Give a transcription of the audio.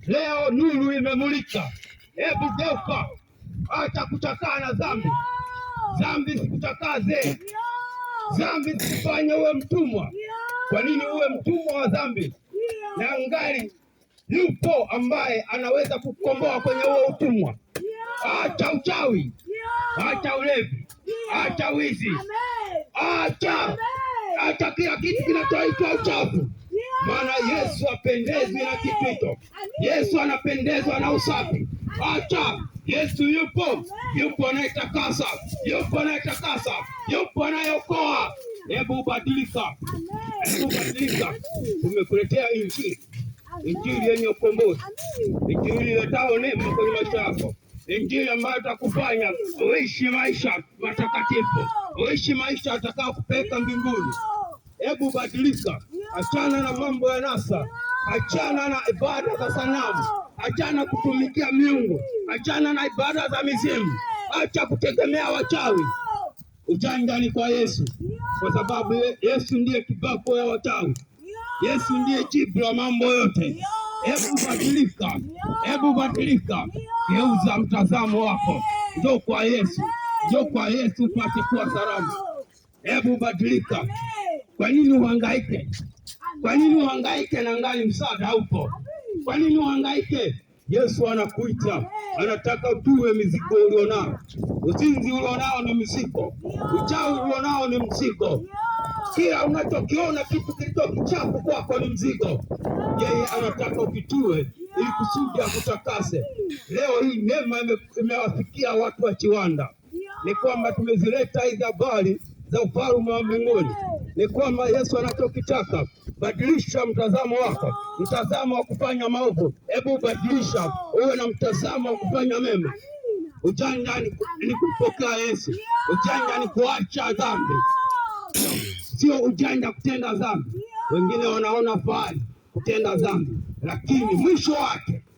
Leo nuru imemulika. Hebu geuka, acha kuchakaa na dhambi. Dhambi sikutakaze, dhambi sikufanye uwe mtumwa. Kwa nini uwe mtumwa wa dhambi? Na angali yupo ambaye anaweza kukomboa kwenye huo utumwa. Acha uchawi, acha ulevi, acha wizi, acha kila kitu kinachoitwa uchafu, maana Yesu apendezwi na kitu hicho. Yesu anapendezwa na usafi. Acha. Yesu yupo anayetakasa, yupo anayetakasa, yupo anayeokoa. Hebu badilika, hebu badilika. Tumekuletea injili, injili yenye ukombozi, injili iletao neema kwenye maisha yako, injili ambayo itakufanya uishi maisha matakatifu, uishi maisha atakao kupeleka mbinguni. Hebu badilika, achana na mambo ya nasa, achana na ibada za sanamu, achana kutumikia miungu, achana na ibada za mizimu, acha kutegemea wachawi. Ujanja ni kwa Yesu, kwa sababu Yesu ndiye kibako ya wachawi. Yesu ndiye jibu la mambo yote. Hebu badilika, hebu badilika, geuza mtazamo wako, njoo kwa Yesu, njoo kwa Yesu upate kuwa salama. Hebu badilika. Kwa nini uhangaike? Kwa nini uhangaike na ngali msaada upo? Kwa nini uhangaike? Yesu anakuita, anataka utuwe mizigo ulionao. Uzinzi ulionao ni mzigo, uchawi ulionao ni mzigo, kila unachokiona kitu kilicho kichafu kwako ni mzigo. Yeye anataka ukitue ili kusudi akutakase. Leo hii neema imewafikia watu wa Chiwanda, ni kwamba tumezileta hizi habari za ufalme wa mbinguni. Ni kwamba Yesu anachokitaka, badilisha mtazamo wako, mtazamo wa kufanya maovu. Hebu badilisha uwe na mtazamo wa kufanya mema. Ujanja ni kumpokea Yesu, ujanja ni kuacha dhambi, sio ujanja kutenda dhambi. Wengine wanaona fahari kutenda dhambi, lakini mwisho wake